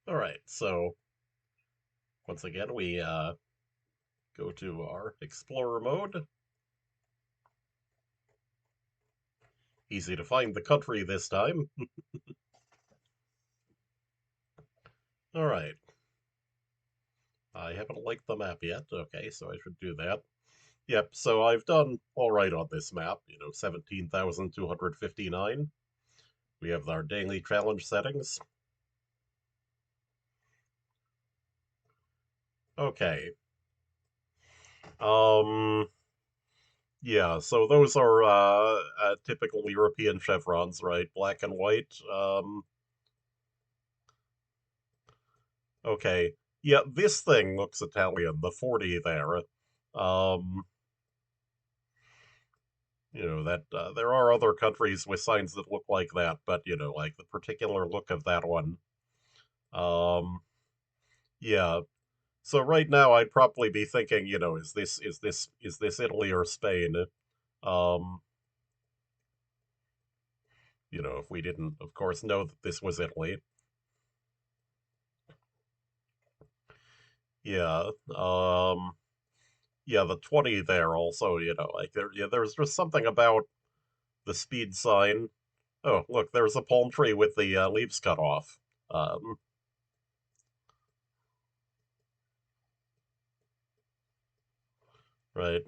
All right, so once again, we go to our Explorer mode. Easy to find the country this time. All right, I haven't liked the map yet. Okay, so I should do that. Yep, so I've done all right on this map, 17,259. We have our daily challenge settings. Okay. Um, yeah, so those are typical European chevrons, right? Black and white. Okay. Yeah, this thing looks Italian, the 40 there. Um, that there are other countries with signs that look like that, but like the particular look of that one. Um, yeah. So right now I'd probably be thinking, is this Italy or Spain? Um, if we didn't, of course, know that this was Italy. Yeah. Yeah, the 20 there also, like there's just something about the speed sign. Oh, look, there's a palm tree with the leaves cut off. Um, right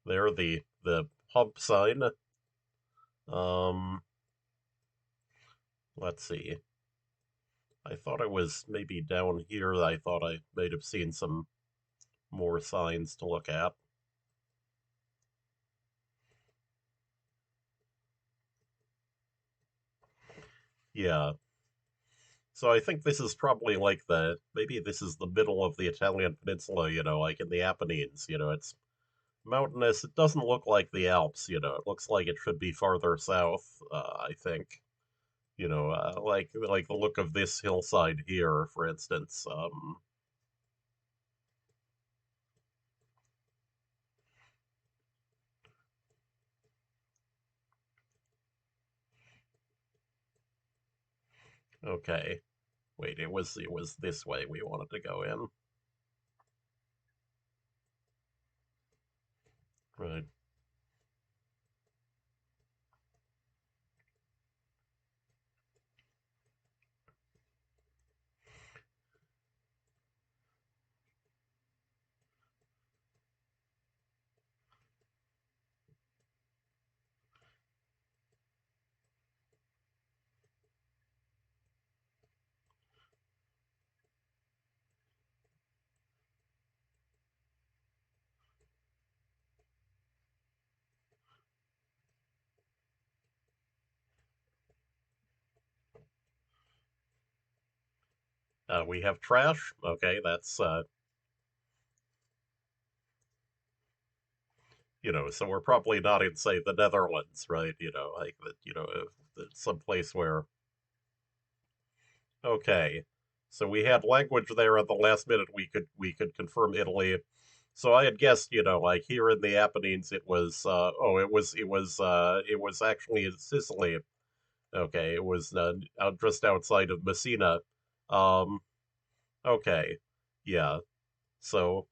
there, the hump sign. Um, let's see. I thought it was maybe down here. I thought I might have seen some more signs to look at. Yeah. So I think this is probably like maybe this is the middle of the Italian peninsula, like in the Apennines. It's mountainous. It doesn't look like the Alps, it looks like it should be farther south, I think. Like the look of this hillside here, for instance. Okay. Wait, it was this way we wanted to go in. Right. We have trash. Okay, that's so we're probably not in, say, the Netherlands, right? Like that, some place where. Okay, so we had language there at the last minute. We could confirm Italy. So I had guessed, like here in the Apennines, it was actually in Sicily. Okay, it was just outside of Messina. Um, okay, yeah. So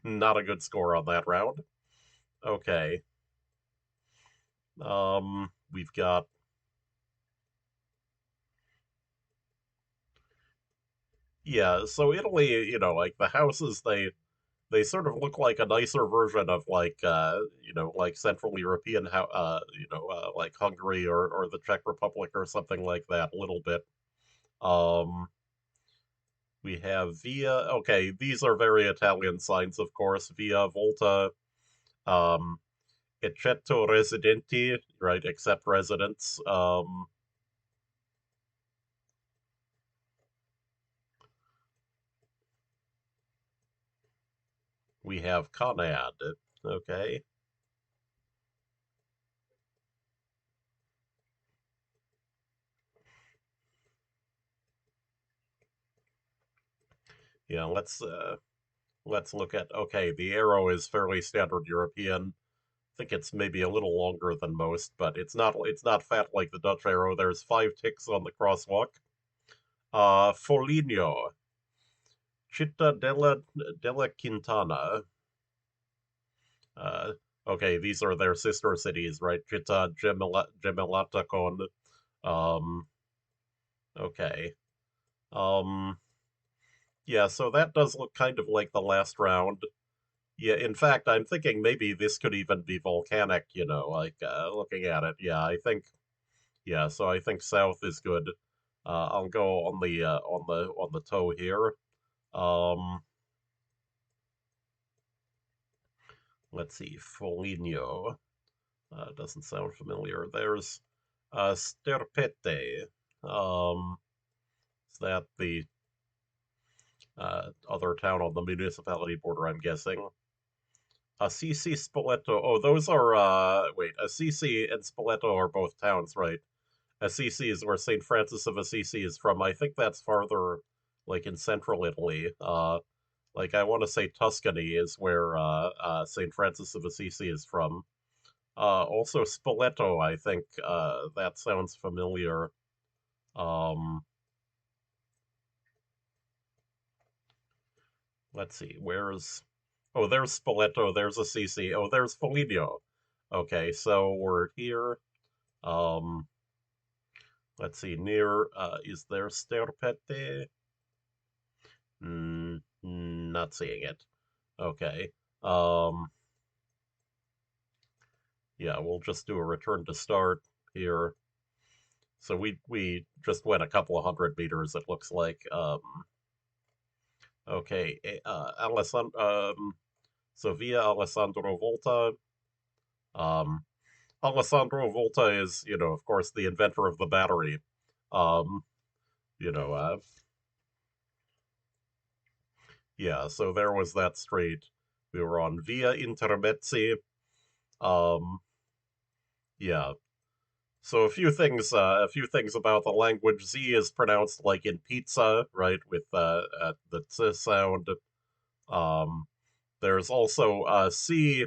not a good score on that round. Okay. We've got Yeah. So Italy, like the houses, they sort of look like a nicer version of like Central European how like Hungary or the Czech Republic or something like that a little bit. Um, we have Via. Okay, these are very Italian signs, of course. Via Volta, um, Eccetto Residenti, right? Except residents. We have Conad. Okay. Yeah. Let's look at. Okay, the arrow is fairly standard European. Think it's maybe a little longer than most, but it's not fat like the Dutch arrow. There's 5 ticks on the crosswalk. Foligno, Città della Quintana. Uh, okay, these are their sister cities, right? Gemelata con. Um, okay. Um, yeah, so that does look kind of like the last round. Yeah, in fact, I'm thinking maybe this could even be volcanic, like looking at it. Yeah, so I think south is good. I'll go on the toe here. Um, let's see, Foligno. Doesn't sound familiar. There's Sterpete. Is that the other town on the municipality border, I'm guessing? Assisi, Spoleto. Oh, those are, wait, Assisi and Spoleto are both towns, right? Assisi is where St. Francis of Assisi is from. I think that's farther, like in central Italy. Like I want to say Tuscany is where St. Francis of Assisi is from. Also Spoleto, I think that sounds familiar. Um, let's see, where's oh, there's Spoleto, there's Assisi, oh, there's Foligno. Okay, so we're here. Um, let's see, near is there Sterpete? Not seeing it. Okay. Um, yeah, we'll just do a return to start here. So we just went a couple of 100 meters, it looks like. Okay, so via Alessandro Volta. Um, Alessandro Volta is, of course, the inventor of the battery. Um, you know, uh, yeah, so there was that street. We were on Via Intermezzi. Um, yeah. So a few things about the language. Z is pronounced like in pizza, right, with the t sound. Um, there's also C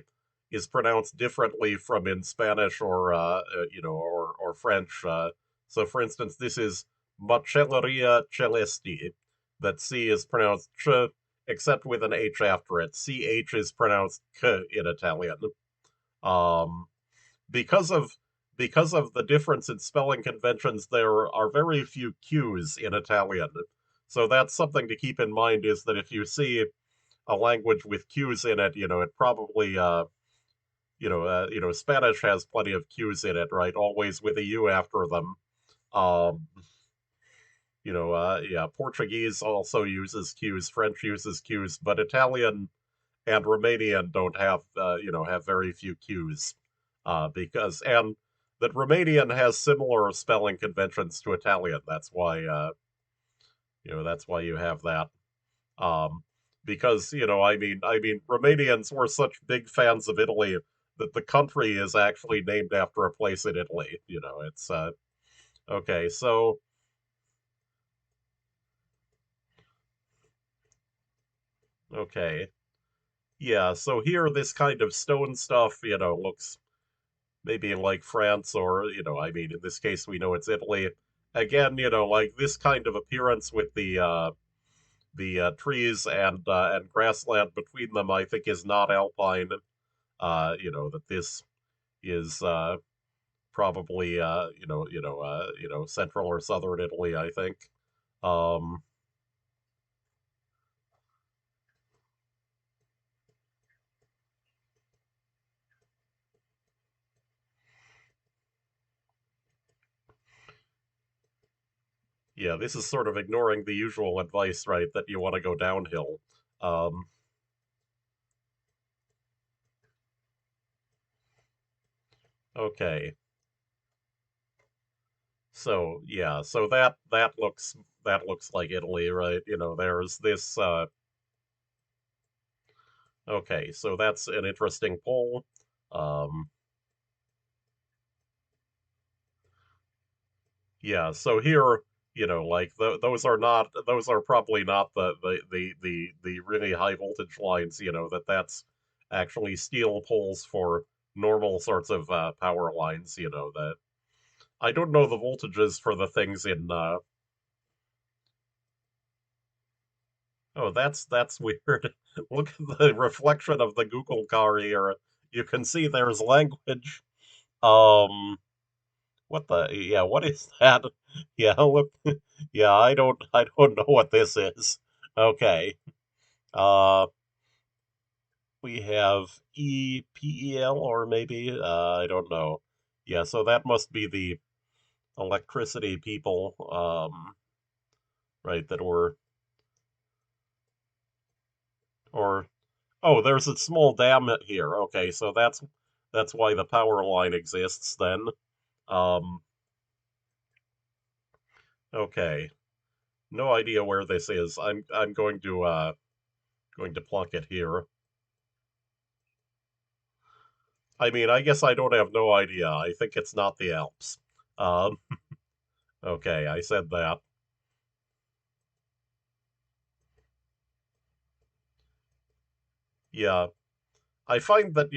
is pronounced differently from in Spanish or French. So, for instance, this is Macelleria Celesti. That C is pronounced ch, except with an H after it. CH is pronounced k in Italian. Um, because of because of the difference in spelling conventions, there are very few Q's in Italian. So that's something to keep in mind is that if you see a language with Q's in it, it probably Spanish has plenty of Q's in it, right? Always with a U after them. Um, yeah, Portuguese also uses Q's, French uses Q's, but Italian and Romanian don't have very few Q's, because and that Romanian has similar spelling conventions to Italian. That's why you have that. Um, because I mean, Romanians were such big fans of Italy that the country is actually named after a place in Italy. It's okay. So okay, yeah. So here, this kind of stone stuff, looks maybe like France or, I mean, in this case, we know it's Italy. Again, like this kind of appearance with the trees and grassland between them, I think is not alpine. That this is probably central or southern Italy, I think. Um, yeah, this is sort of ignoring the usual advice, right, that you want to go downhill. Um, okay. So yeah, so that looks like Italy, right? There's this okay, so that's an interesting poll. Um yeah, so here, like those are probably not the really high voltage lines, that's actually steel poles for normal sorts of power lines, that I don't know the voltages for the things in Oh, that's weird. Look at the reflection of the Google car here. You can see there's language. Um, what the? Yeah, what is that? Yeah, look. Yeah, I don't know what this is. Okay. Uh, we have EPEL or maybe I don't know. Yeah, so that must be the electricity people, right? That were or oh, there's a small dam here. Okay, so that's why the power line exists then. Um, okay, no idea where this is. I'm going to plunk it here. I mean, I guess I don't have no idea. I think it's not the Alps. Um, okay, I said that. Yeah, I find that,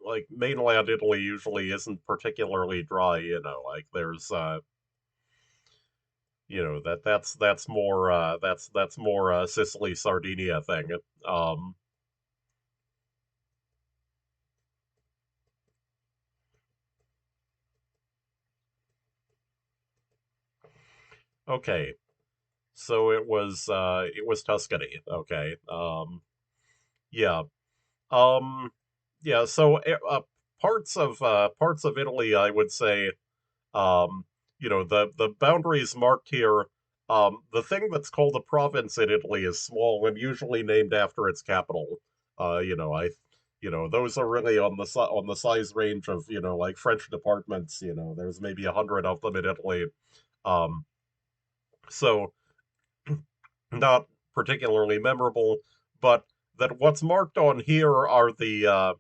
like mainland Italy usually isn't particularly dry, like there's that's more that's more Sicily Sardinia thing. Um okay. So it was Tuscany. Okay. Yeah. Um yeah, so parts of Italy I would say Um, the boundaries marked here. The thing that's called a province in Italy is small and usually named after its capital. Those are really on the size range of like French departments. There's maybe 100 of them in Italy. Um, so not particularly memorable, but that what's marked on here are the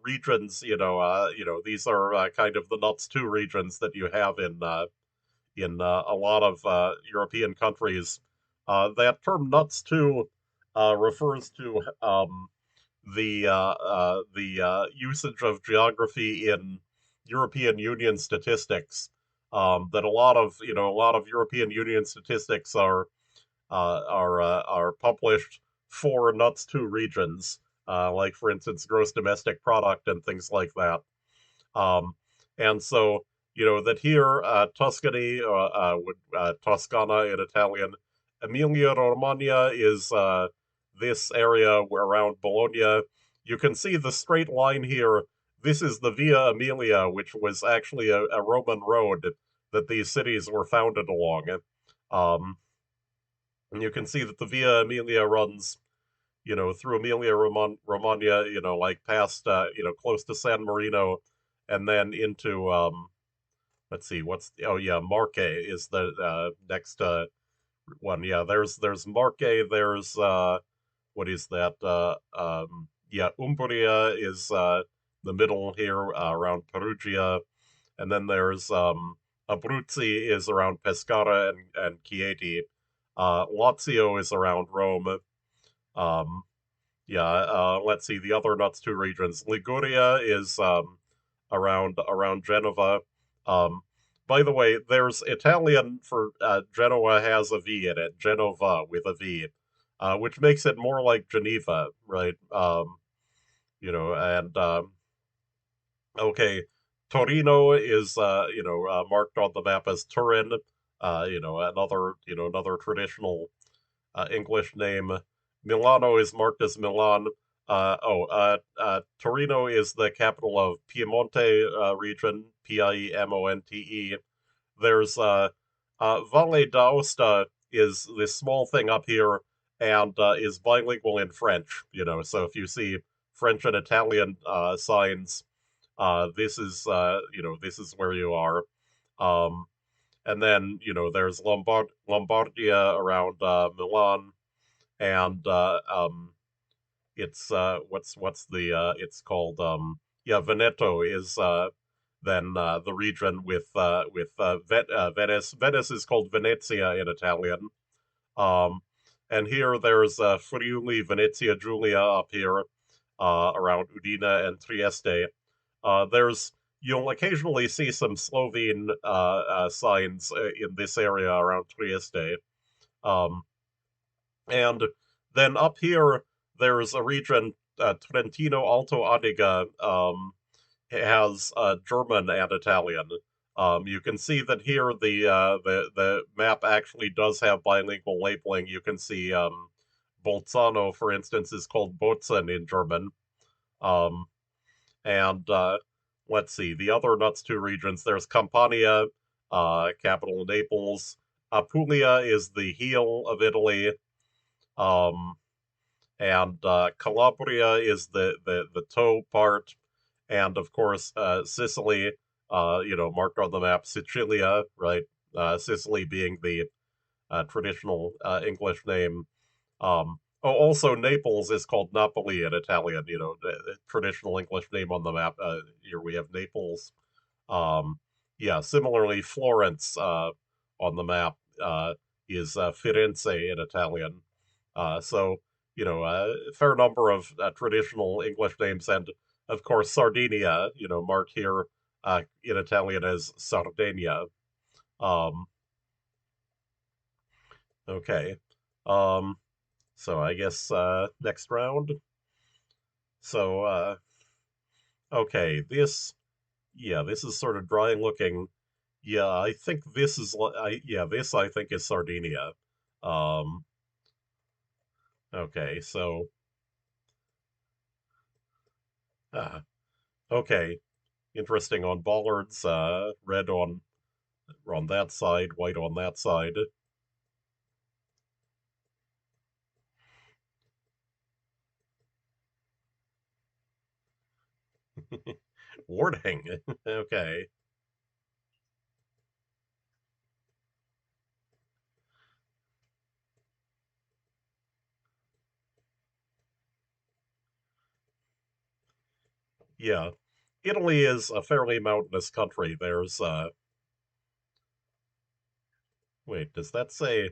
regions. These are kind of the nuts two regions that you have in a lot of European countries. That term nuts too refers to the usage of geography in European Union statistics. That a lot of European Union statistics are published for nuts two regions, like for instance gross domestic product and things like that. Um, and so, that here, Tuscany, Toscana in Italian, Emilia Romagna is this area where around Bologna. You can see the straight line here. This is the Via Emilia, which was actually a Roman road that these cities were founded along. Um, and you can see that the Via Emilia runs, through Romagna, like past, close to San Marino, and then into let's see, oh yeah, Marche is the next one. Yeah, there's Marche, there's what is that? Yeah, Umbria is the middle here around Perugia, and then there's Abruzzi is around Pescara and Chieti. Lazio is around Rome. Um, yeah, let's see the other nuts two regions. Liguria is around Genova. Um, by the way, there's Italian for Genoa has a V in it, Genova with a V, which makes it more like Geneva, right? And okay, Torino is marked on the map as Turin. Another traditional English name. Milano is marked as Milan. Torino is the capital of Piemonte region, Piemonte. There's Valle d'Aosta is this small thing up here and is bilingual in French. So if you see French and Italian signs, this is where you are. Um, and then there's Lombardia around Milan and it's what's the it's called Veneto is then the region with Venice. Venice is called Venezia in Italian. Um, and here there's Friuli, Venezia Giulia up here around Udine and Trieste. There's You'll occasionally see some Slovene signs in this area around Trieste. Um, and then up here, there's a region, Trentino, Alto, Adiga, has German and Italian. You can see that here the map actually does have bilingual labeling. You can see Bolzano, for instance, is called Bozen in German. Um, and let's see, the other nuts two regions. There's Campania, capital Naples. Apulia is the heel of Italy. Um, and Calabria is the toe part, and of course Sicily, marked on the map, Sicilia, right? Sicily being the traditional English name. Also Naples is called Napoli in Italian. The traditional English name on the map. Here we have Naples. Um, yeah, similarly, Florence on the map is Firenze in Italian. So, a fair number of traditional English names, and of course, Sardinia, marked here in Italian as Sardinia. Um, okay. Um, so I guess next round. So, okay, yeah, this is sort of dry looking. Yeah, I think this is, this I think is Sardinia. Um, okay, so, uh, okay, interesting on bollards, red on that side, white on that side. Warning. Okay. Yeah. Italy is a fairly mountainous country. There's wait, does that say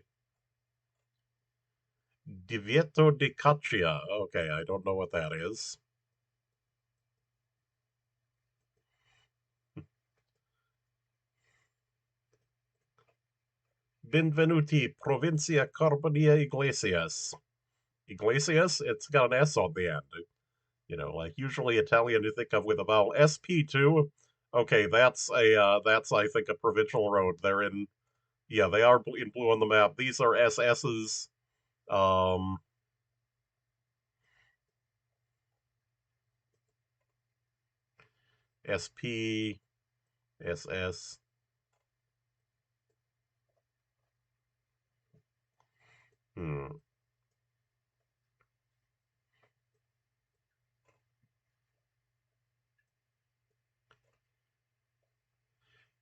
Divieto di Caccia? Okay, I don't know what that is. Benvenuti, Provincia Carbonia Iglesias. Iglesias, it's got an S on the end. Like usually Italian you think of with a vowel. SP2. Okay, that's I think a provincial road. They're in Yeah, they are in blue on the map. These are SS's. Um, SP, SS. Hmm.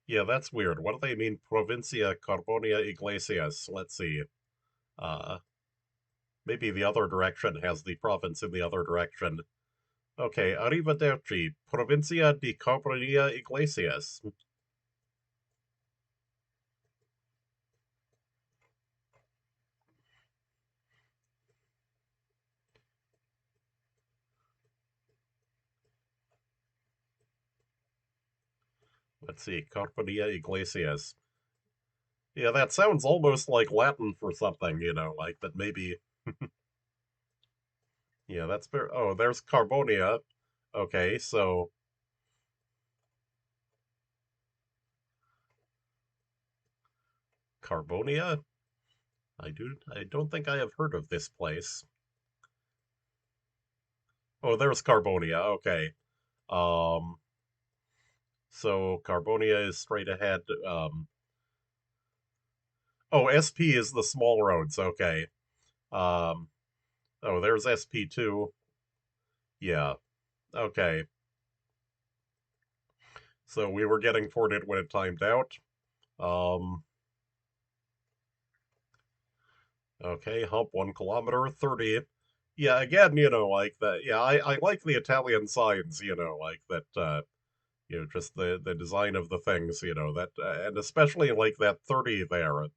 Yeah, that's weird. What do they mean? Provincia Carbonia Iglesias. Let's see. Uh, Maybe the other direction has the province in the other direction. Okay, arrivederci. Provincia di Carbonia Iglesias. Let's see. Carbonia Iglesias. Yeah, that sounds almost like Latin for something, like that maybe. Yeah, that's very. Oh, there's Carbonia. Okay, so Carbonia? I don't think I have heard of this place. Oh, there's Carbonia. Okay. Um, so Carbonia is straight ahead. Oh, SP is the small roads. Okay. Um, oh, there's SP2. Yeah. Okay. So we were getting toward it when it timed out. Um, okay, hump 1 kilometer, 30. Yeah, again, like that. Yeah, I like the Italian signs, like that. Just the design of the things, that, and especially like that 30 there. I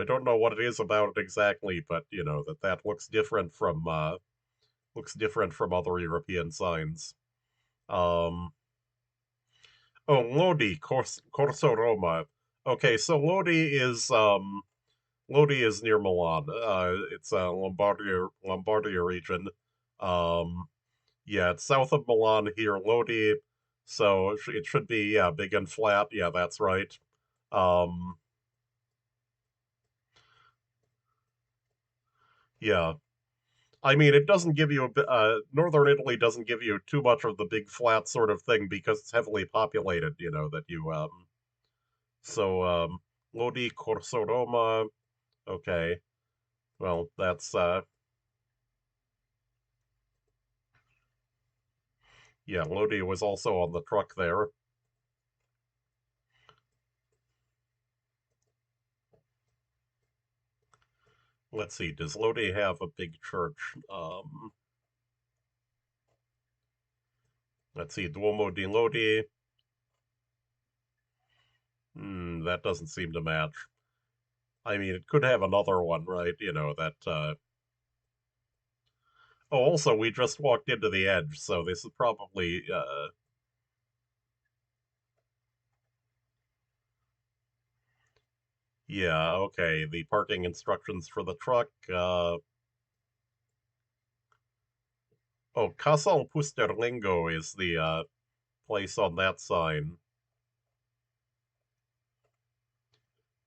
don't know what it is about it exactly, but that looks different from other European signs. Um, oh, Lodi, Corso Roma. Okay, so Lodi is Lodi is near Milan. It's Lombardia region. Um, yeah, it's south of Milan here, Lodi. So it should be, yeah, big and flat. Yeah, that's right. Um, yeah. I mean, it doesn't give you northern Italy doesn't give you too much of the big flat sort of thing because it's heavily populated, that you so Lodi, Corso Roma, okay. Well, that's yeah, Lodi was also on the truck there. Let's see, does Lodi have a big church? Let's see, Duomo di Lodi. That doesn't seem to match. I mean, it could have another one, right? That oh, also we just walked into the edge, so this is probably yeah, okay. The parking instructions for the truck. Oh, Casal Pusterlingo is the place on that sign.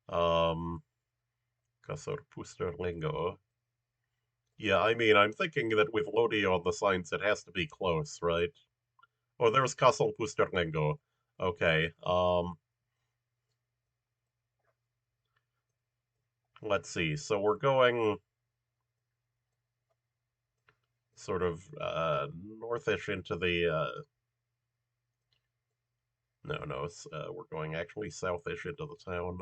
Um, Casal Pusterlingo. Yeah, I mean, I'm thinking that with Lodi on the signs, it has to be close, right? Oh, there's Casal Pusterlingo. Okay. Let's see. So we're going sort of northish into the no, no, we're going actually southish into the town.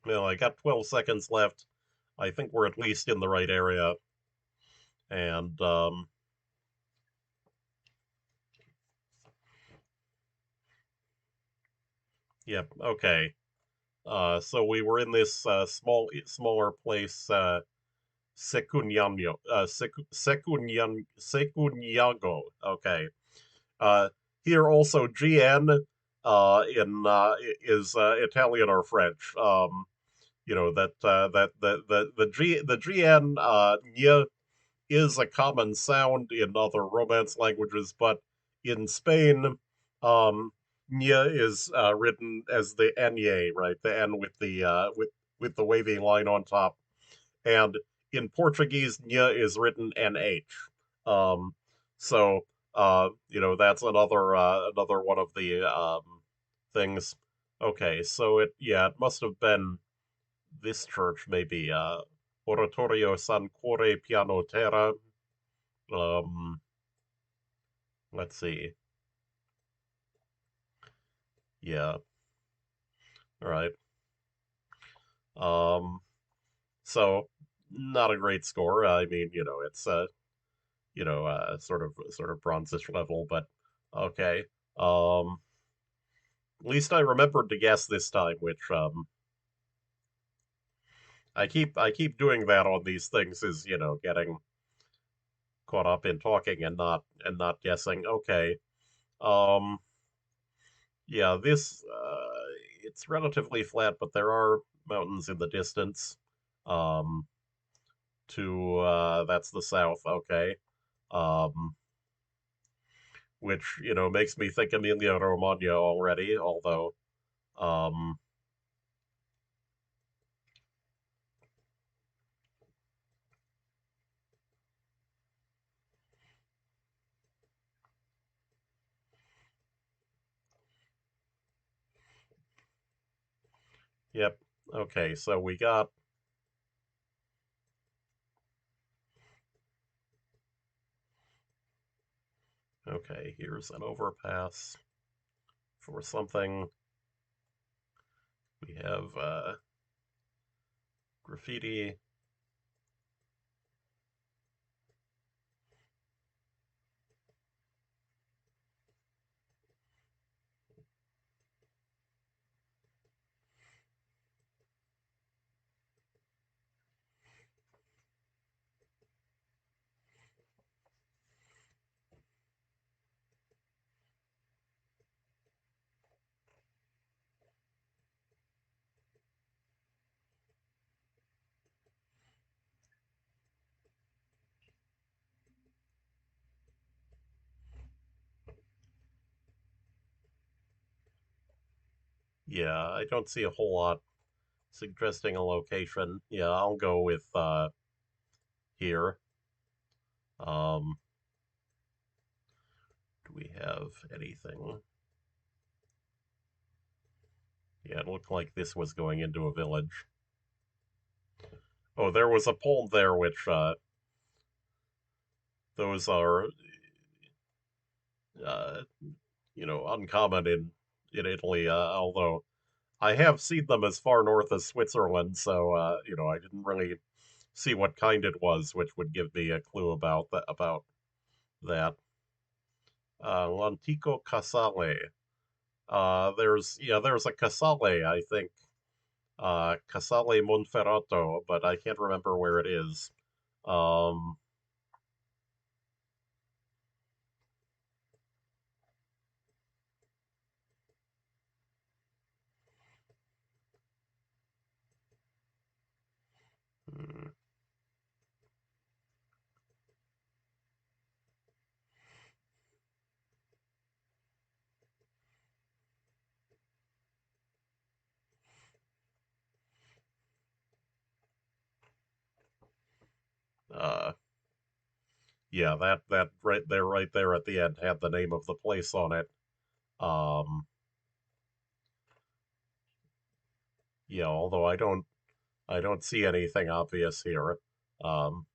Well, I got 12 seconds left. I think we're at least in the right area. And yep, okay. So we were in this smaller place, Secunyago. Okay. Uh, Here also GN in is Italian or French. The GN is a common sound in other Romance languages, but in Spain, nya is written as the nye, right? The n with the wavy line on top, and in Portuguese, nya is written nh. Um, so that's another one of the things. Okay, so it must have been this church, maybe Oratorio San Cuore Piano Terra. Um, let's see. Yeah, all right. Um, so not a great score. I mean, it's sort of bronzish level, but okay. Um, at least I remembered to guess this time, which I keep doing that on these things is, getting caught up in talking and not guessing. Okay. Um, yeah, this it's relatively flat, but there are mountains in the distance. Um, to That's the south. Okay. Um, which makes me think Emilia Romagna already. Although, um, yep. Okay, so we got okay. Here's an overpass for something. We have graffiti. Yeah, I don't see a whole lot suggesting a location. Yeah, I'll go with here. Um, do we have anything? Yeah, it looked like this was going into a village. Oh, there was a poem there, which those are, uh, uncommon in Italy. Although I have seen them as far north as Switzerland, so I didn't really see what kind it was, which would give me a clue about that. L'antico casale. There's a casale, I think, Casale Monferrato, but I can't remember where it is. Um, hmm, uh, yeah, that right there at the end had the name of the place on it. Um, yeah, although I don't see anything obvious here. Um,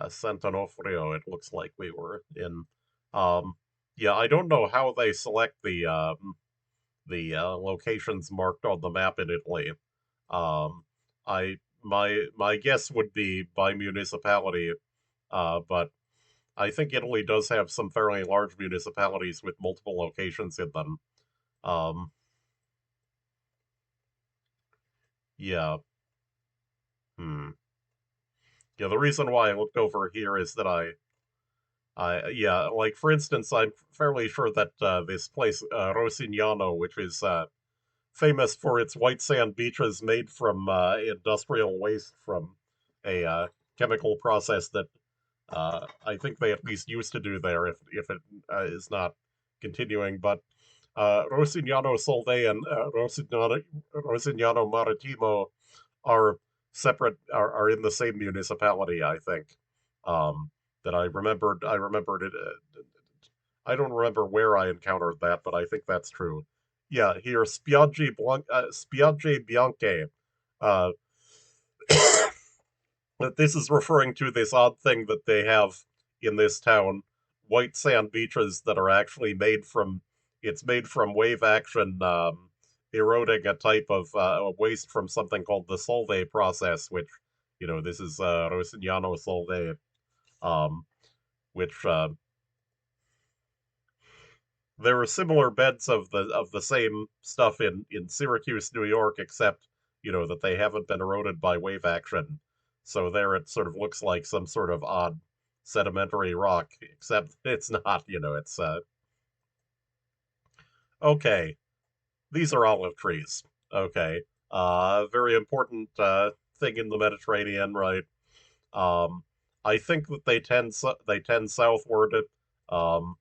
Sant'Onofrio, it looks like we were in. Um, yeah, I don't know how they select the locations marked on the map in Italy. Um, my guess would be by municipality, but I think Italy does have some fairly large municipalities with multiple locations in them. Um, yeah, hmm. Yeah, the reason why I looked over here is that yeah, like for instance, I'm fairly sure that this place, Rosignano, which is famous for its white sand beaches made from industrial waste from a chemical process that I think they at least used to do there, if it is not continuing. But Rosignano Solvay and Rosignano Marittimo are are in the same municipality, I think. Um, that I remembered it. I don't remember where I encountered that, but I think that's true. Yeah, here Spiagge Bianche. Uh, that this is referring to this odd thing that they have in this town, white sand beaches that are actually made from wave action, eroding a type of waste from something called the Solvay process, which, this is Rosignano Solvay, um, which there are similar beds of the same stuff in Syracuse, New York, except that they haven't been eroded by wave action. So there it sort of looks like some sort of odd sedimentary rock, except it's not. It's okay. These are olive trees. Okay, very important thing in the Mediterranean, right? Um, I think that they tend southward, um,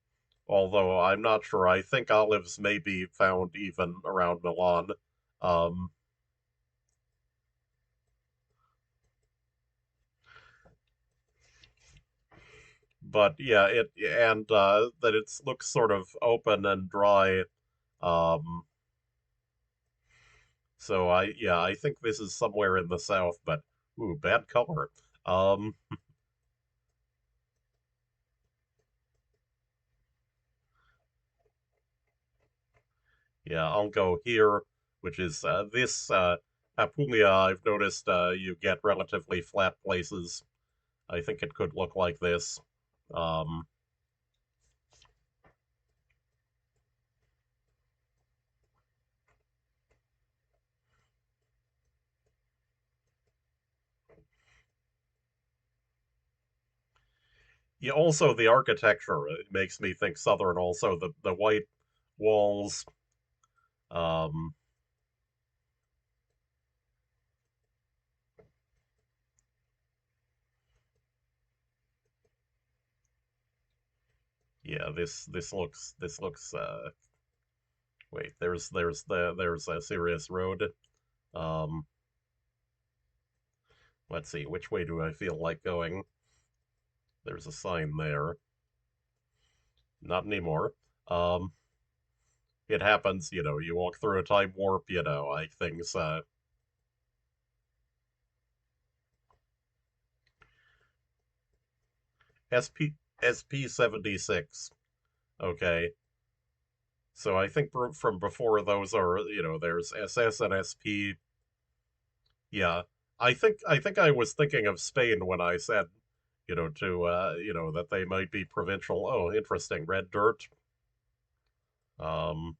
although I'm not sure. I think olives may be found even around Milan. Um, but yeah, it and that it looks sort of open and dry. Um, so I think this is somewhere in the south, but ooh, bad color. Um, yeah, I'll go here, which is this Apulia. I've noticed you get relatively flat places. I think it could look like this. Um, yeah, also the architecture it makes me think southern. Also the white walls. Um, yeah, this looks Wait, there's a serious road. Um, let's see, which way do I feel like going? There's a sign there. Not anymore. Um, it happens, you walk through a time warp, like things SP SP 76. Okay. So I think from before those are, there's SS and SP. Yeah. I think I was thinking of Spain when I said, that they might be provincial. Oh, interesting. Red dirt. Um,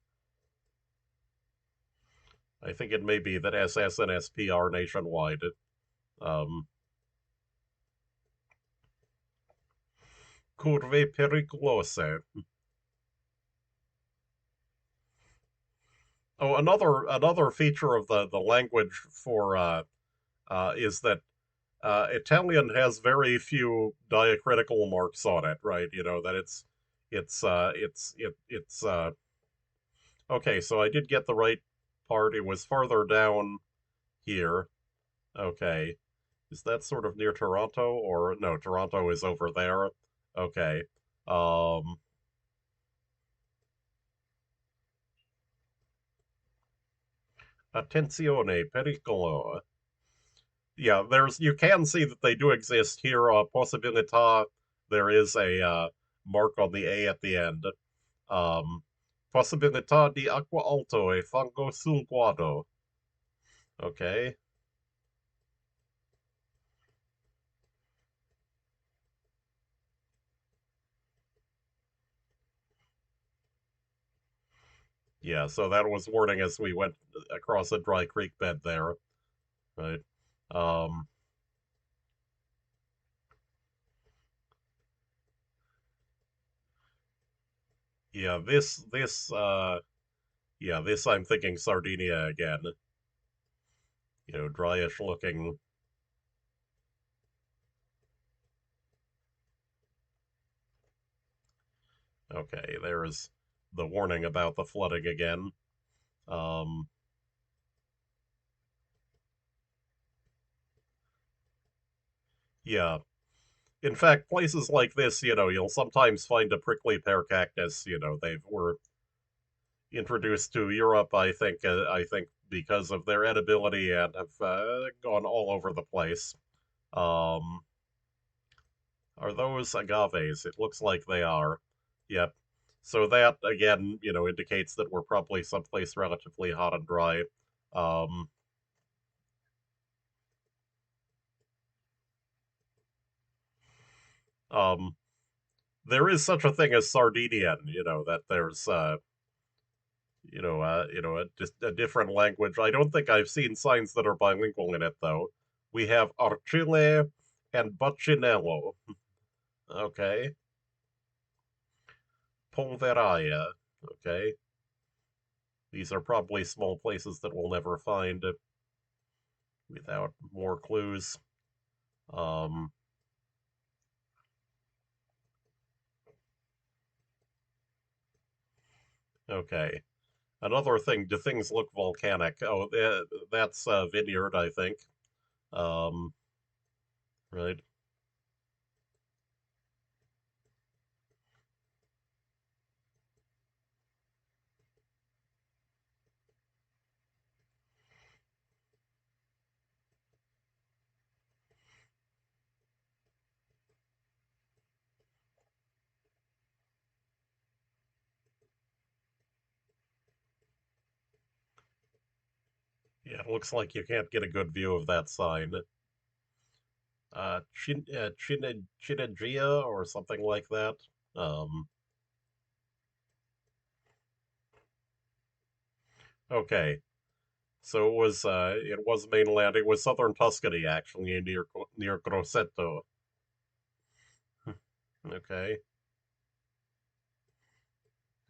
I think it may be that SS and SP are nationwide. Um, Curve periculose. Oh, another feature of the language for is that Italian has very few diacritical marks on it, right? That it's okay. So I did get the right part. It was farther down here. Okay, is that sort of near Toronto or no? Toronto is over there. Okay. Um, Attenzione, pericolo. Yeah, you can see that they do exist here. Possibilità, there is a mark on the A at the end. Um, Possibilità di acqua alto e fango sul guado. Okay. Yeah, so that was warning as we went across a dry creek bed there, right? Um, yeah, this I'm thinking Sardinia again. Dryish looking. Okay, there's the warning about the flooding again. Um, yeah, in fact, places like this, you'll sometimes find a prickly pear cactus. They were introduced to Europe, I think because of their edibility and have gone all over the place. Um, are those agaves? It looks like they are. Yep. So that again, indicates that we're probably someplace relatively hot and dry. Um, um, there is such a thing as Sardinian, that there's just a different language. I don't think I've seen signs that are bilingual in it though. We have Archile and Baccinello. Okay. Polveraia. Okay. These are probably small places that we'll never find without more clues. Um, okay. Another thing, do things look volcanic? Oh, that's a vineyard, I think. Um, right. Yeah, it looks like you can't get a good view of that sign. Chinegia or something like that. Um, okay. So it was mainland. It was southern Tuscany actually near Grosseto. Okay.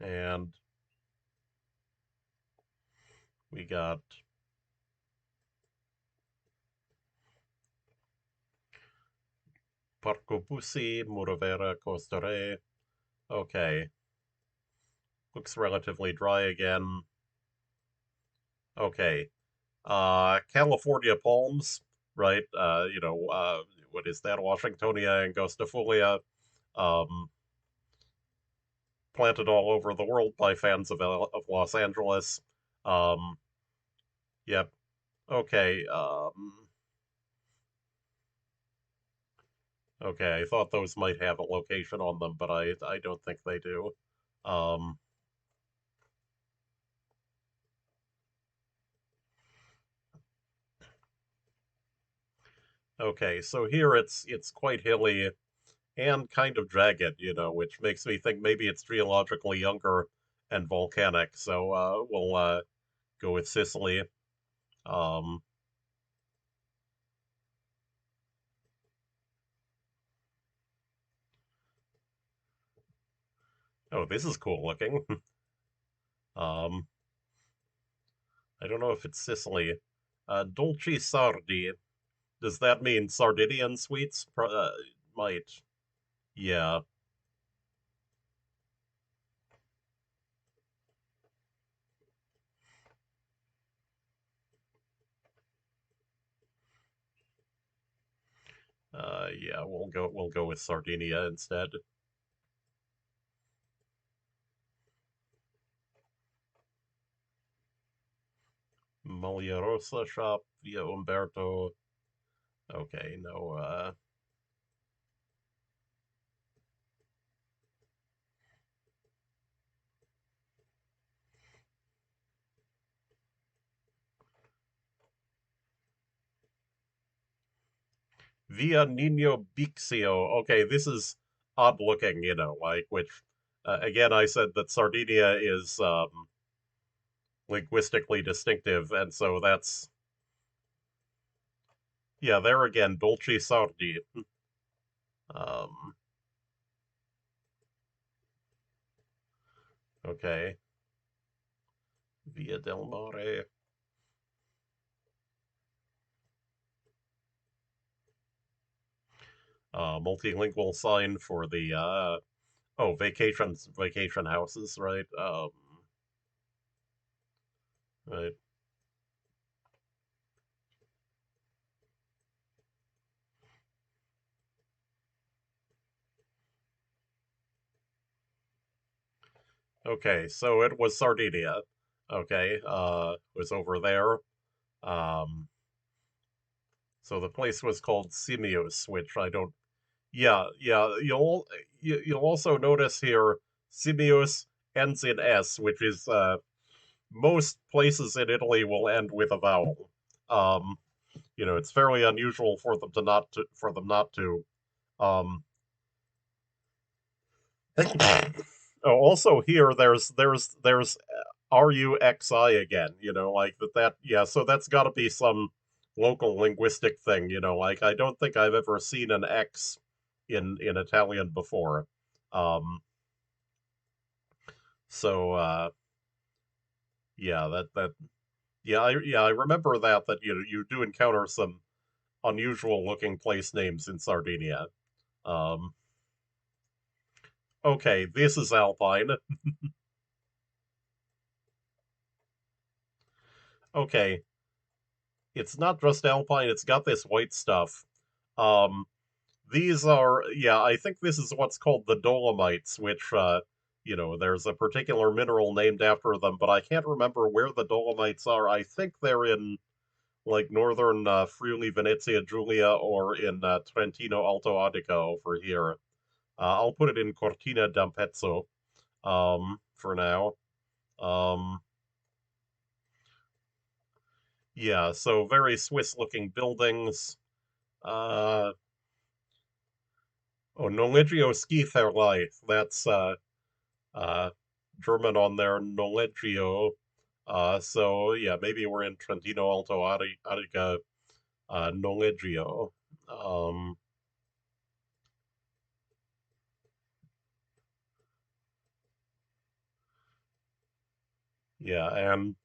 And we got Parco Bussi, Murovera, Costa Re. Okay. Looks relatively dry again. Okay. California palms, right? What is that? Washingtonia angustifolia, um, planted all over the world by fans of Los Angeles. Um, yep. Okay. Okay. I thought those might have a location on them, but I don't think they do. Um, okay. So here it's quite hilly and kind of jagged, which makes me think maybe it's geologically younger and volcanic. So we'll go with Sicily. Um, oh, this is cool looking. um, I don't know if it's Sicily. Dolci Sardi. Does that mean Sardinian sweets? Might. Yeah. Yeah. We'll go with Sardinia instead. Magliarosa shop via Umberto. Okay. No. Via Nino Bixio. Okay. This is odd looking. Like which. Again, I said that Sardinia is linguistically distinctive, and so that's yeah. There again, Dolce Sardi. Um, okay, Via del Mare. Multilingual sign for the vacation houses, right? Right. Okay, so it was Sardinia. Okay, it was over there. Um, so the place was called Simius, which I don't. Yeah, yeah. You'll also notice here Simius ends in S, which is most places in Italy will end with a vowel. Um, it's fairly unusual for them not to. Um, oh, also here there's RUXI again. Like that. Yeah, so that's got to be some local linguistic thing. Like I don't think I've ever seen an X in Italian before. Um, so yeah, that yeah I remember that you do encounter some unusual looking place names in Sardinia. Um, okay, this is Alpine. Okay, it's not just Alpine, it's got this white stuff. Um, these are, yeah, I think this is what's called the Dolomites, which, there's a particular mineral named after them, but I can't remember where the Dolomites are. I think they're in, like, northern Friuli, Venezia Giulia, or in Trentino, Alto Adiga over here. I'll put it in Cortina d'Ampezzo for now. Um, yeah, so very Swiss looking buildings. Uh, oh, Noleggio Ski Verleih. That's uh, German on there, Noleggio. So yeah, maybe we're in Trentino Alto Adiga, Noleggio. Um, yeah, and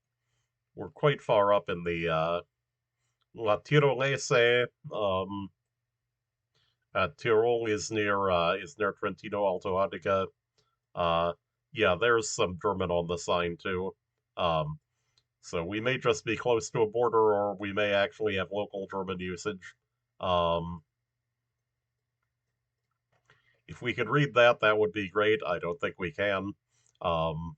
we're quite far up in the La Tirolese. Tirol is near Trentino Alto Adiga. Uh, Yeah, there's some German on the sign too. Um, so we may just be close to a border, or we may actually have local German usage. Um, if we could read that, that would be great. I don't think we can. Um,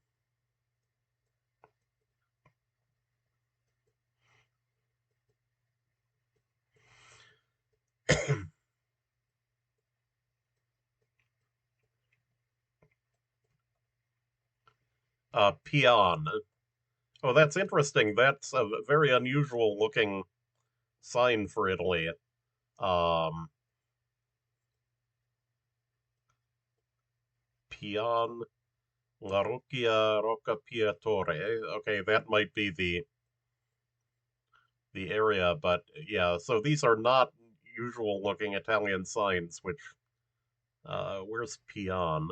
Peon. Oh, that's interesting. That's a very unusual looking sign for Italy. Um, Peon, La Rocchia, Rocca Piatore. Okay, that might be the area, but yeah. So these are not usual looking Italian signs. Which where's Peon?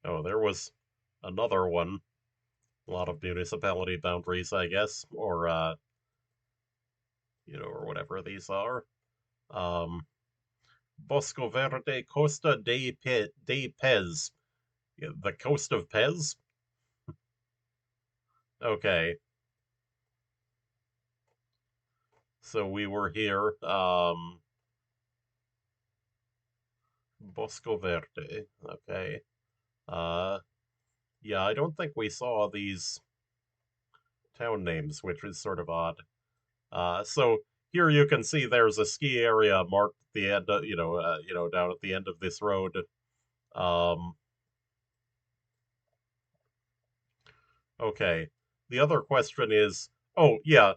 Oh, there was another one. A lot of municipality boundaries, I guess, or or whatever these are. Um, Bosco Verde, Costa de Pez. Yeah, the coast of Pez? Okay, so we were here. Bosco Verde. Okay. Uh, yeah, I don't think we saw these town names, which is sort of odd. So here you can see there's a ski area marked at the end, down at the end of this road. Um, okay. The other question is, oh yeah,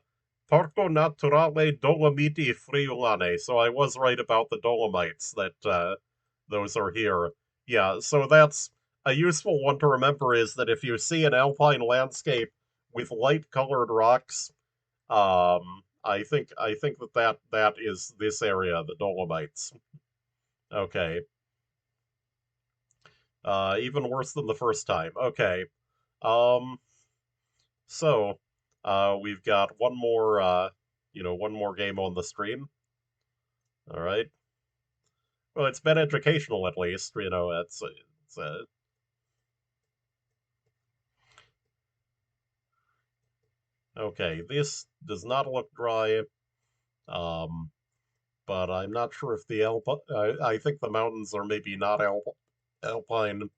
Parco Naturale Dolomiti Friulane. So I was right about the Dolomites that those are here. Yeah, so that's a useful one to remember is that if you see an alpine landscape with light colored rocks, I think that is this area, the Dolomites. Okay. Even worse than the first time. Okay. Um, so we've got one more game on the stream. All right. Well, it's been educational at least. It's okay. This does not look dry. Um, but I'm not sure if I think the mountains are maybe not alpine.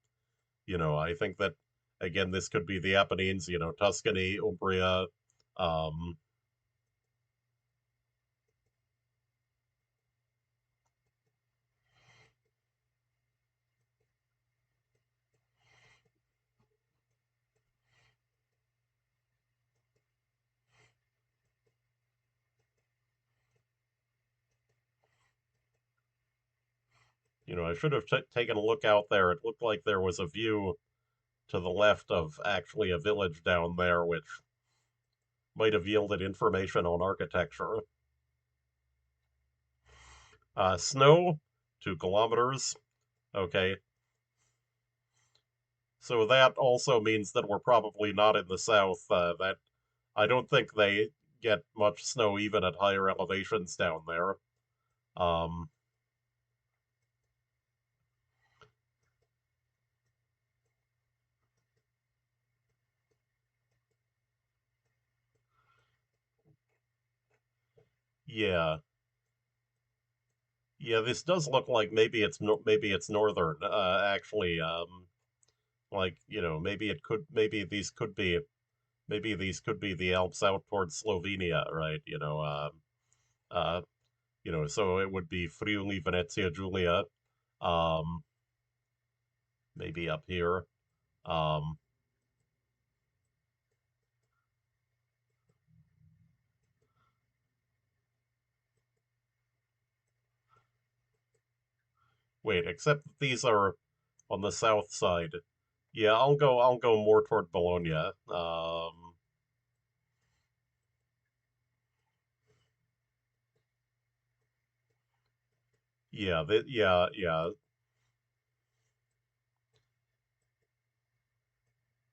I think that again, this could be the Apennines. Tuscany, Umbria. Um, I should have taken a look out there. It looked like there was a view to the left of actually a village down there, which might have yielded information on architecture. Snow, 2 kilometers. Okay, so that also means that we're probably not in the south. That I don't think they get much snow even at higher elevations down there. Um, yeah, yeah. This does look like maybe it's northern. Actually, maybe these could be the Alps out towards Slovenia, right? Uh, so it would be Friuli, Venezia Giulia, um, maybe up here. Um, Wait, except that these are on the south side. Yeah, I'll go more toward Bologna. Yeah,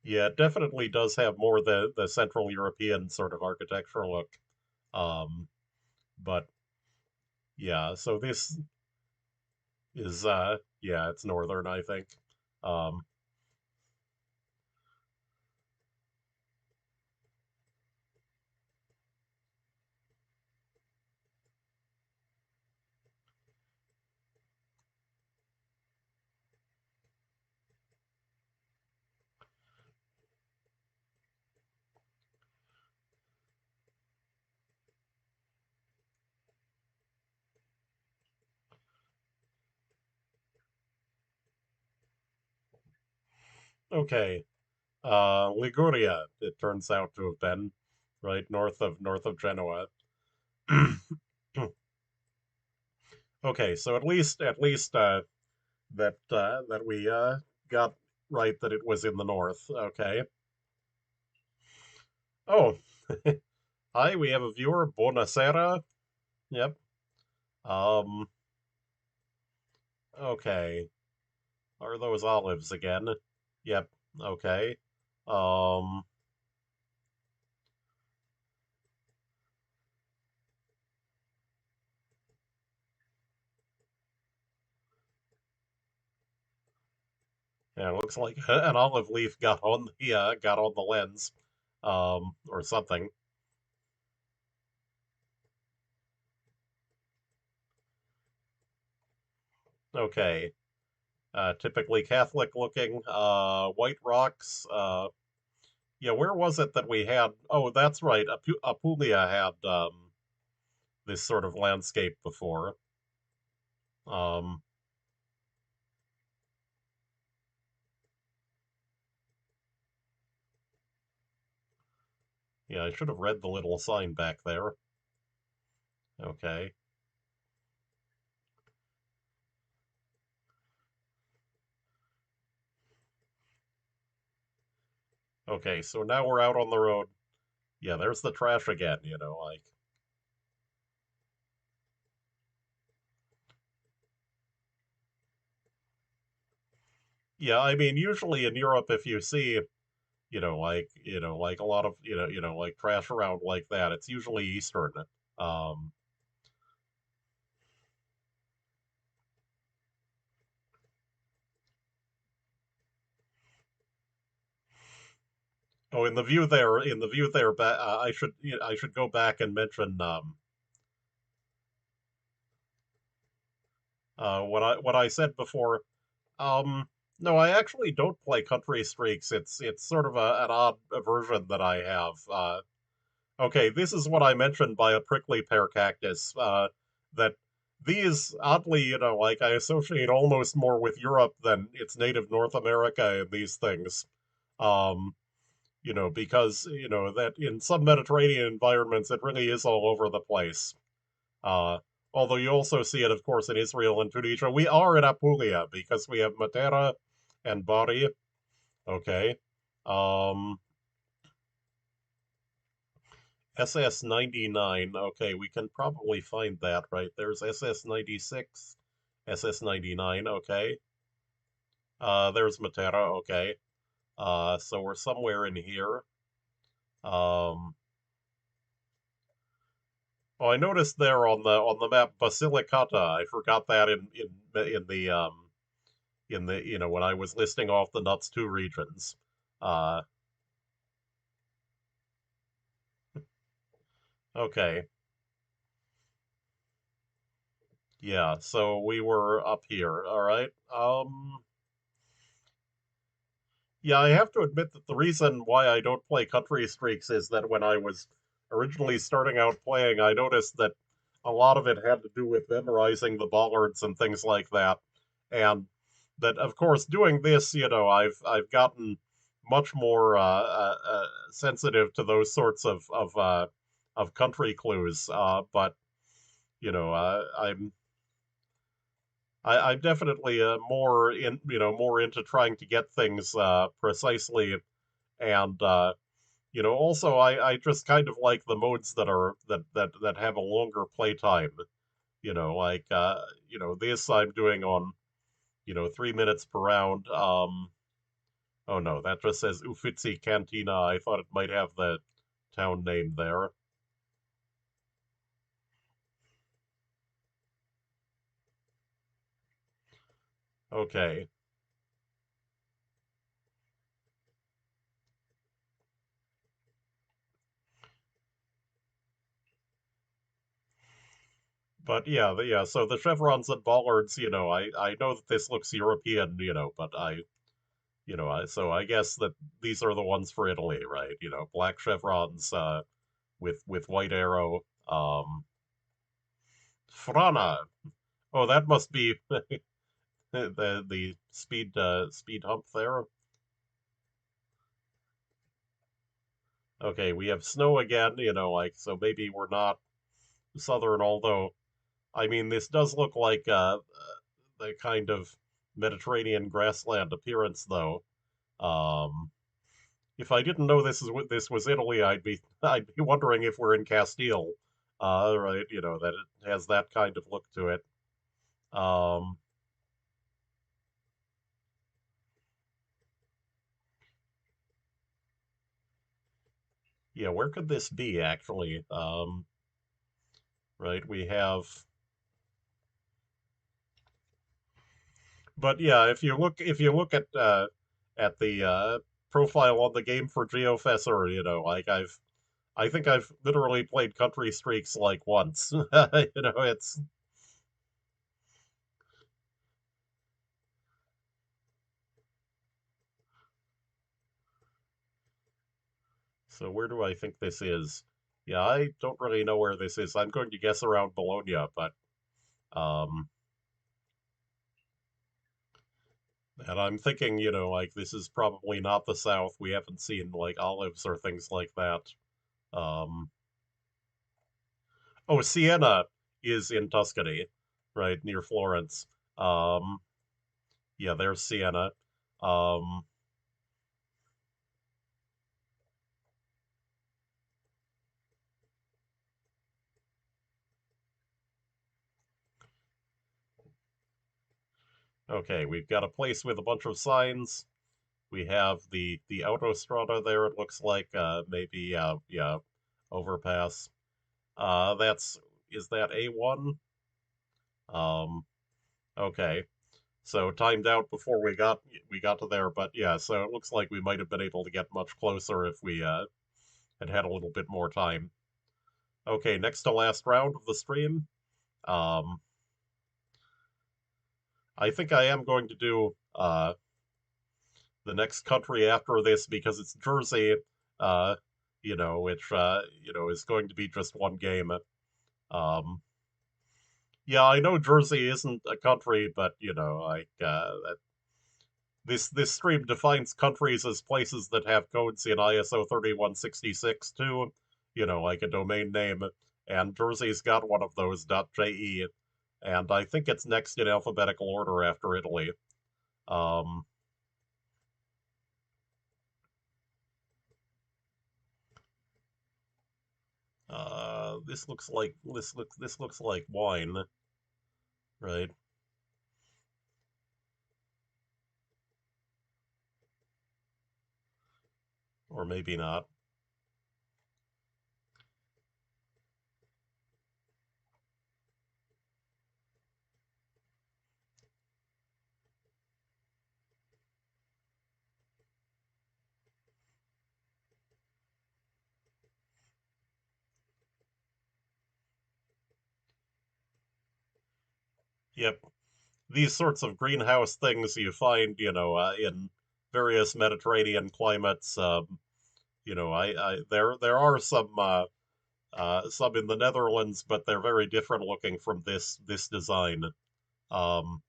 yeah. It definitely does have more the Central European sort of architectural look. Um, but yeah, so this is yeah, it's northern, I think. Um, okay. Liguria, it turns out to have been, right, north of Genoa. Okay, so at least that we got right that it was in the north. Okay. Oh, hi, we have a viewer. Buonasera. Yep. Um. Okay. Are those olives again? Yep. Okay. Um. Yeah, looks like an olive leaf got on the lens, or something. Okay. Typically Catholic looking. White rocks. Yeah, where was it that we had? Oh, that's right. Apulia had this sort of landscape before. Um, yeah, I should have read the little sign back there. Okay. Okay, so now we're out on the road. Yeah, there's the trash again, like. Yeah, I mean, usually in Europe, if you see, like a lot of, like trash around like that, it's usually Eastern. Um, oh, in the view there, I should go back and mention what I said before. Um, no, I actually don't play Country Streaks. It's sort of an odd aversion that I have. Okay, this is what I mentioned by a prickly pear cactus. That these oddly, like I associate almost more with Europe than its native North America in these things. Um, because that in some Mediterranean environments it really is all over the place. Uh, Although you also see it, of course, in Israel and Tunisia. We are in Apulia because we have Matera and Bari. Okay. Um, SS-99. Okay, we can probably find that, right? There's SS-96, SS-99. Okay. There's Matera. Okay. So we're somewhere in here. Um, oh, I noticed there on the map Basilicata. I forgot that in the when I was listing off the nuts 2 regions. Uh, okay, yeah. So we were up here. All right. Yeah, I have to admit that the reason why I don't play Country Streaks is that when I was originally starting out playing, I noticed that a lot of it had to do with memorizing the bollards and things like that, and that of course doing this, I've gotten much more sensitive to those sorts of country clues. But I'm definitely more into trying to get things precisely and also I just kind of like the modes that have a longer playtime. Like this I'm doing on 3 minutes per round. Oh no, that just says Uffizi Cantina. I thought it might have the town name there. Okay. But yeah, so the chevrons and bollards, I know that this looks European, but so I guess that these are the ones for Italy, right? Black chevrons with white arrow. Frana. Oh, that must be the speed hump there. Okay, we have snow again, like so maybe we're not southern, although I mean this does look like the kind of Mediterranean grassland appearance, though. Um, if I didn't know this was Italy, I'd be wondering if we're in Castile, right? That it has that kind of look to it. Um, yeah, where could this be actually? Right, we have, but yeah, if you look at the profile on the game for GeoFessr, like I think I've literally played Country Streaks like once. It's so where do I think this is? Yeah, I don't really know where this is. I'm going to guess around Bologna, but um, and I'm thinking, like this is probably not the South. We haven't seen like olives or things like that. Um, oh, Siena is in Tuscany, right near Florence. Um, yeah, there's Siena. Um, okay, we've got a place with a bunch of signs. We have the autostrada there. It looks like maybe yeah, overpass. That's is that A1? Um, okay. So timed out before we got to there, but yeah, so it looks like we might have been able to get much closer if we had had a little bit more time. Okay, next to last round of the stream. Um, I think I am going to do the next country after this because it's Jersey, uh, which is going to be just one game. Um, yeah, I know Jersey isn't a country, but like this stream defines countries as places that have codes in ISO 3166 too, like a domain name, and Jersey's got one of those .je, and I think it's next in alphabetical order after Italy. Um, this looks like wine, right? Or maybe not. Yep, these sorts of greenhouse things you find, in various Mediterranean climates. There are some in the Netherlands, but they're very different looking from this design. Um,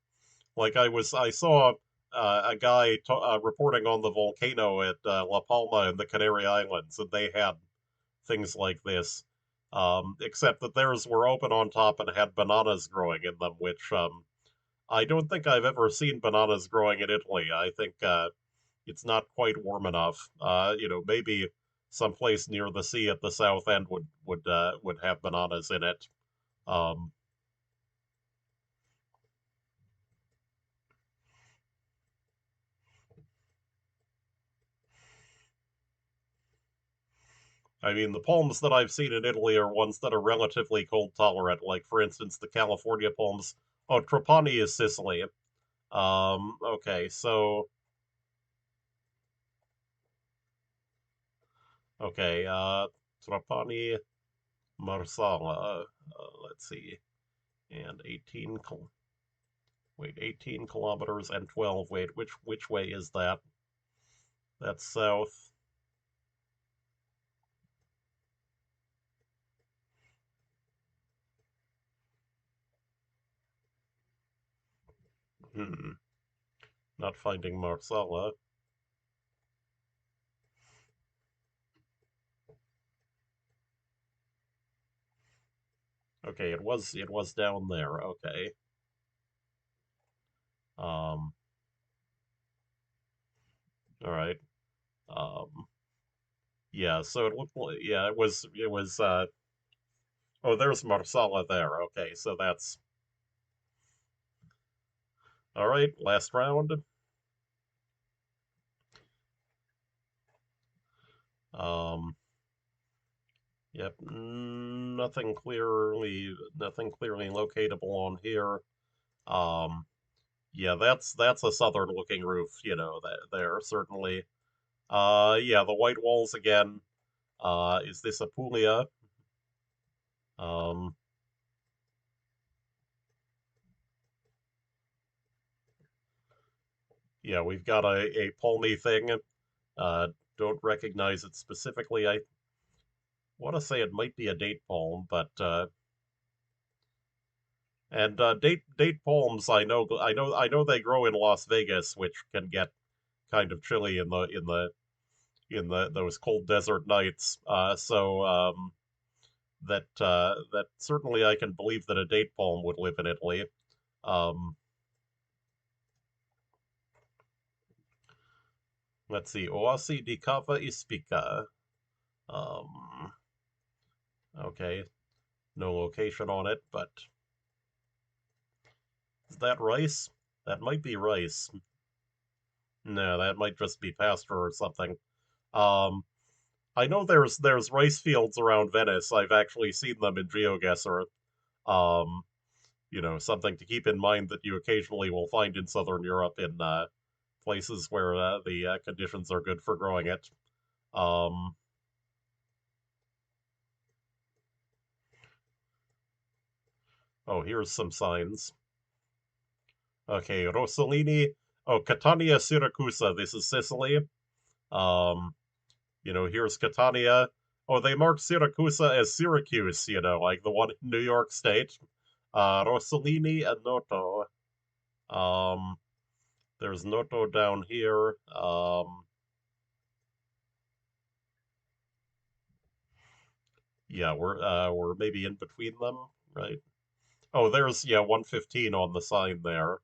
like I saw a guy reporting on the volcano at La Palma in the Canary Islands, and they had things like this. Except that theirs were open on top and had bananas growing in them, which I don't think I've ever seen bananas growing in Italy. I think it's not quite warm enough. Maybe someplace near the sea at the south end would have bananas in it. Um, I mean, the palms that I've seen in Italy are ones that are relatively cold tolerant, like for instance the California palms. Oh, Trapani is Sicily. Okay, so okay, Trapani, Marsala. Let's see, and 18 kilometers and 12. Wait, which way is that? That's south. Hmm, not finding Marsala. Okay, it was down there. Okay. Um, all right. Um, yeah, so it looked like yeah, it was oh, there's Marsala there. Okay, so that's all right, last round. Um, yep, nothing clearly locatable on here. Um, yeah, that's a southern looking roof, that there certainly. Yeah, the white walls again. Is this Apulia? Um, yeah, we've got a palmy thing. Uh, don't recognize it specifically. I want to say it might be a date palm, but and date palms. I know they grow in Las Vegas, which can get kind of chilly in the those cold desert nights. So that certainly I can believe that a date palm would live in Italy. Um, let's see, Oasi di Cava Ispica. Um, okay, no location on it, but is that rice? That might be rice. No, that might just be pasture or something. Um, I know there's rice fields around Venice. I've actually seen them in GeoGuessr. Um, something to keep in mind that you occasionally will find in southern Europe in places where the conditions are good for growing it. Um, oh, here's some signs. Okay, Rossellini. Oh, Catania Siracusa. This is Sicily. Um, here's Catania. Oh, they marked Siracusa as Syracuse, like the one in New York State. Rossellini and Noto. Um, there's Noto down here. Yeah, we're maybe in between them, right? Oh, there's 115 on the sign there.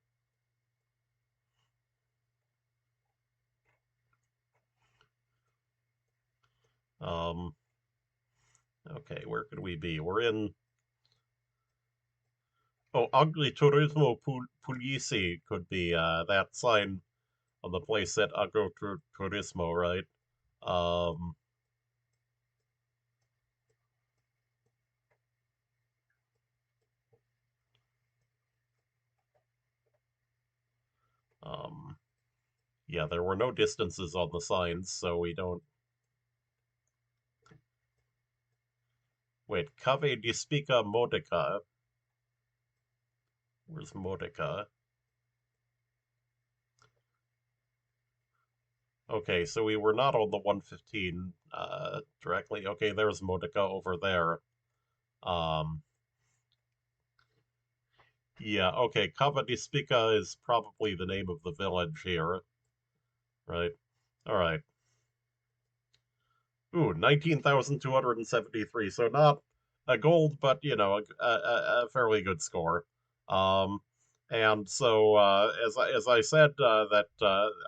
Um, okay, where could we be? We're in Agriturismo Puglisi could be that sign on the place at Agriturismo, right? Um, um, yeah, there were no distances on the signs, so we don't. Wait, Cave di Spica Modica. Where's Modica? Okay, so we were not on the 115 directly. Okay, there's Modica over there. Um, yeah, okay, Cava di Spica is probably the name of the village here, right? All right. Ooh, 19,273. So not a gold, but a fairly good score. Um, and so as I said, that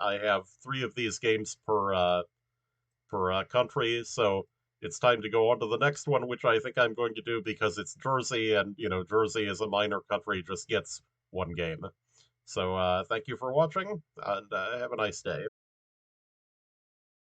I have three of these games per country. So it's time to go on to the next one, which I think I'm going to do because it's Jersey, and Jersey is a minor country, just gets one game. So thank you for watching, and have a nice day.